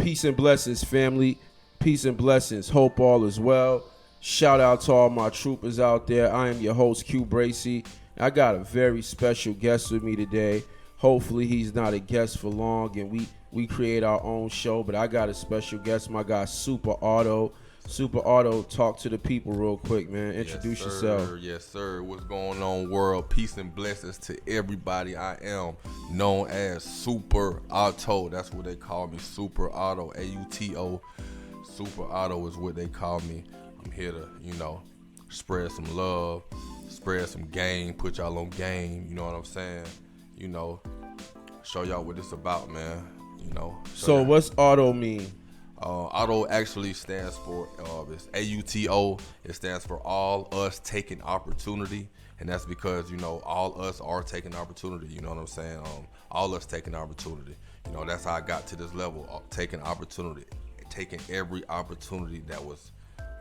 Peace and blessings, family. Peace and blessings. Hope all is well. Shout out to all my troopers out there. I am your host, CueBracey. I got a very special guest with me today. Hopefully he's not a guest for long and we create our own show, but I got a special guest, my guy Super Auto. Super Auto, talk to the people real quick, man. Introduce yourself. Yes, sir. What's going on, world? Peace and blessings to everybody. I am known as Super Auto. That's what they call me, Super Auto, A-U-T-O. Super Auto is what they call me. I'm here to, spread some love, spread some game, put y'all on game, you know what I'm saying? Show y'all what it's about, man. So what's Auto mean? Auto actually stands for it's AUTO. It stands for all us taking opportunity, and that's because all us are taking opportunity. You know what I'm saying? All us taking opportunity. That's how I got to this level of taking opportunity, taking every opportunity that was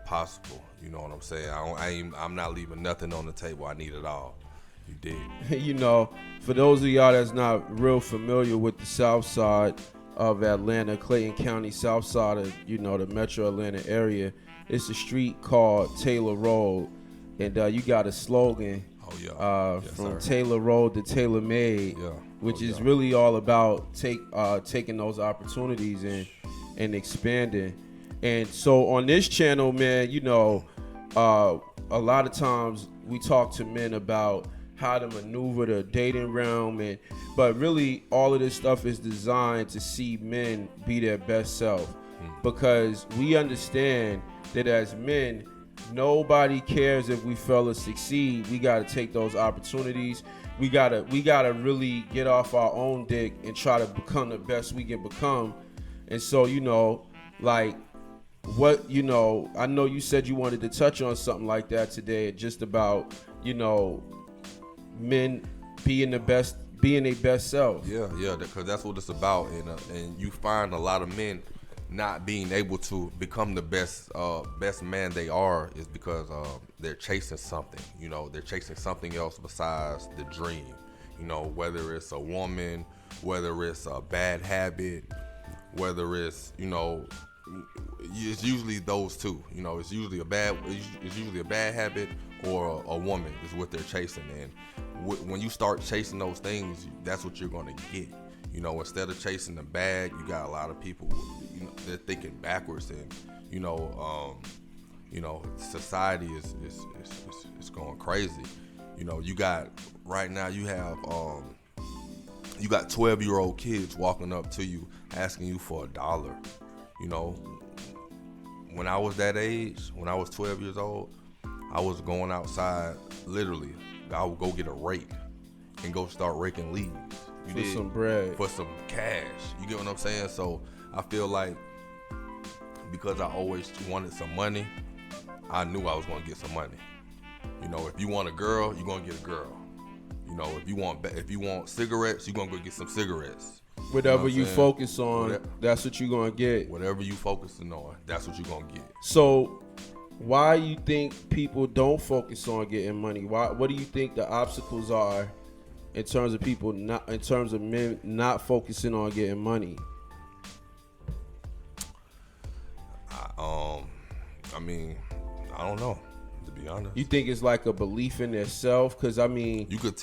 possible. You know what I'm saying? I'm not leaving nothing on the table. I need it all. You did. For those of y'all that's not real familiar with the South Side of Atlanta, Clayton County, south side of the metro Atlanta area, it's a street called Taylor Road, and you got a slogan from Taylor Road to Taylor Made, which is really all about taking those opportunities and expanding. And so on this channel, man, a lot of times we talk to men about how to maneuver the dating realm, but really all of this stuff is designed to see men be their best self, because we understand that as men, nobody cares if we fellas succeed. We got to take those opportunities. We gotta really get off our own dick and try to become the best we can become. And so I know you said you wanted to touch on something like that today, just about men being their best self. Yeah, because that's what it's about, and you find a lot of men not being able to become the best man they are is because they're chasing something. They're chasing something else besides the dream. Whether it's a woman, whether it's a bad habit, whether it's it's usually those two. It's usually a bad habit or a woman is what they're chasing. And when you start chasing those things, that's what you're going to get. Instead of chasing the bag, you got a lot of people, they're thinking backwards, and society is going crazy. You got right now, you have you got 12-year-old kids walking up to you asking you for $1. When I was that age, when I was 12 years old, I was going outside, literally, I would go get a rake and go start raking leaves. Some bread. For some cash. You get what I'm saying? So I feel like because I always wanted some money, I knew I was going to get some money. If you want a girl, you're going to get a girl. If you want cigarettes, you're going to go get some cigarettes. Whatever you focus on, that's what you're going to get. Whatever you focusing on, that's what you're going to get. So why you think people don't focus on getting money? What do you think the obstacles are in terms of men not focusing on getting money? I don't know, to be honest. You think it's like a belief in their self? Because you could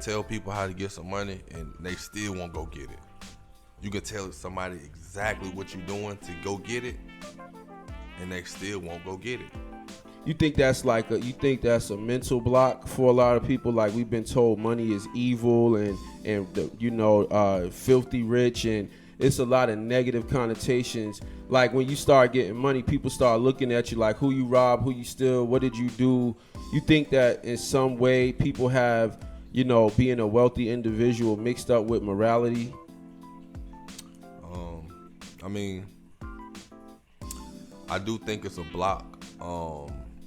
tell people how to get some money and they still won't go get it. You can tell somebody exactly what you're doing to go get it, and they still won't go get it. You think that's a mental block for a lot of people? Like, we've been told money is evil and filthy rich, and it's a lot of negative connotations. Like, when you start getting money, people start looking at you like who you robbed, who you steal, what did you do? You think that in some way people have, being a wealthy individual mixed up with morality? I do think it's a block,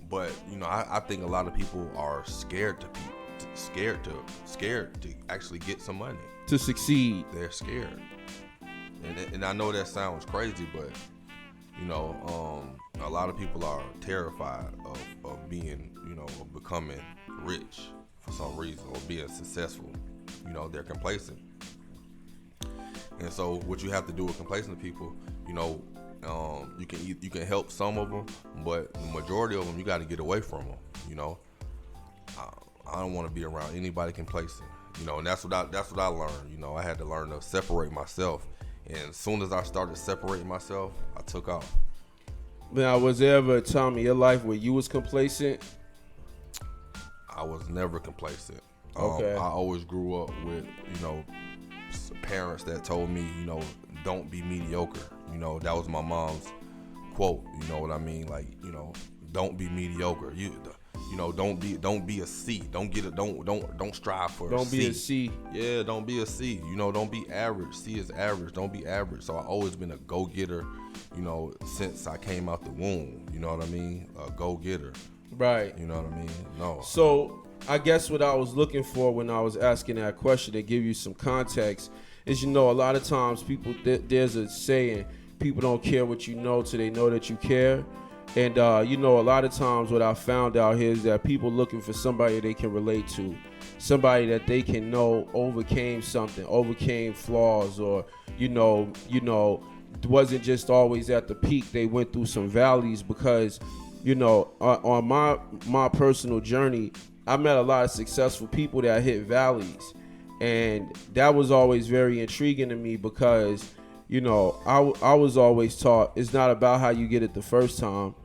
but I think a lot of people are scared to actually get some money to succeed. They're scared, and I know that sounds crazy, but a lot of people are terrified of being, of becoming rich for some reason or being successful. They're complacent. And so what you have to do with complacent people, you know, you can help some of them, but the majority of them you got to get away from them. You know, I don't want to be around anybody complacent. You know, and that's what I learned. You know, I had to learn to separate myself, and as soon as I started separating myself, I took off. Now, was there ever a time in your life where you was complacent? I was never complacent. Okay. I always grew up with, you know, parents that told me, you know, don't be mediocre. You know, that was my mom's quote. You know what I mean? Like, you know, don't be mediocre. You know, don't be a C. Don't strive for don't a C. Be a C. Yeah, don't be a C. You know, don't be average. C is average. Don't be average. So I always been a go-getter, you know, since I came out the womb. You know what I mean? A go-getter. Right. You know what I mean? No. So I guess what I was looking for when I was asking that question, to give you some context, is, you know, a lot of times people, there's a saying, people don't care what you know till they know that you care. And, you know, a lot of times what I found out here is that people looking for somebody they can relate to, somebody that they can know overcame something, overcame flaws, or, you know, wasn't just always at the peak. They went through some valleys because, you know, on my personal journey, I met a lot of successful people that hit valleys. And that was always very intriguing to me because, you know, I was always taught it's not about how you get it the first time.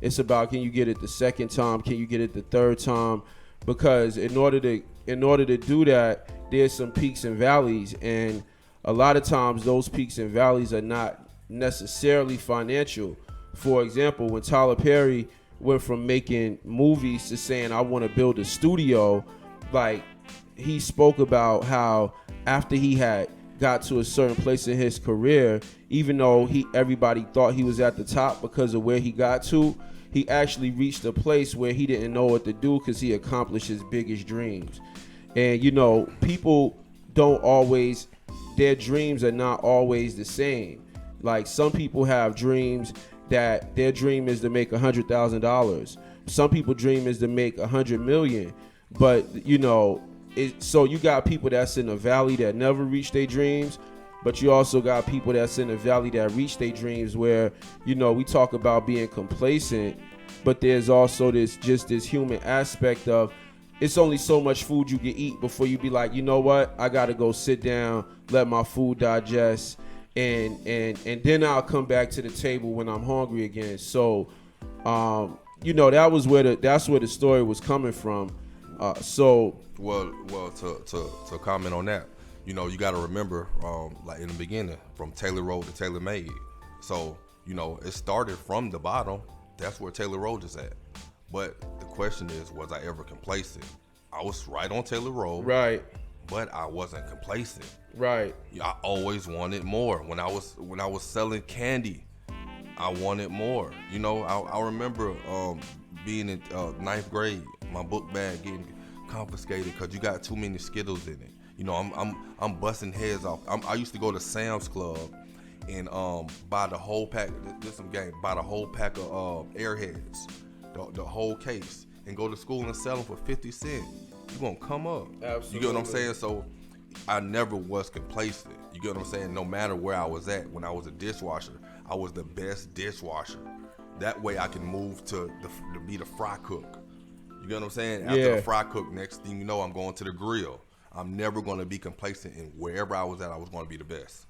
It's about, can you get it the second time? Can you get it the third time? Because in order to do that, there's some peaks and valleys. And a lot of times those peaks and valleys are not necessarily financial. For example, when Tyler Perry went from making movies to saying, I want to build a studio, like, he spoke about how after he had got to a certain place in his career, even though everybody thought he was at the top because of where he got to, he actually reached a place where he didn't know what to do because he accomplished his biggest dreams. And, you know, people don't always, their dreams are not always the same. Like, some people have dreams that their dream is to make $100,000. Some people dream is to make $100 million. But, you know, so you got people that's in a valley that never reach their dreams, but you also got people that's in a valley that reach their dreams, where, you know, we talk about being complacent, but there's also this human aspect of, it's only so much food you can eat before you be like, you know what, I gotta go sit down, let my food digest, and then I'll come back to the table when I'm hungry again. So, you know, that's where the story was coming from. Well, to comment on that, you know, you got to remember, like in the beginning, from Taylor Road to Taylor Made. So, you know, it started from the bottom. That's where Taylor Road is at. But the question is, was I ever complacent? I was right on Taylor Road. Right. But I wasn't complacent. Right. I always wanted more. When I was selling candy, I wanted more. You know, I remember being in ninth grade, my book bag getting confiscated because you got too many Skittles in it. You know, I'm busting heads off. I used to go to Sam's Club and buy the whole pack. There's some game. Buy the whole pack of Airheads, the whole case, and go to school and sell them for 50 cents. You gonna come up? Absolutely. You get what I'm saying? So I never was complacent. You get what I'm saying? No matter where I was at, when I was a dishwasher, I was the best dishwasher. That way I can move to be the fry cook. You get what I'm saying? After the fry cook, next thing you know, I'm going to the grill. I'm never going to be complacent in wherever I was at. I was going to be the best.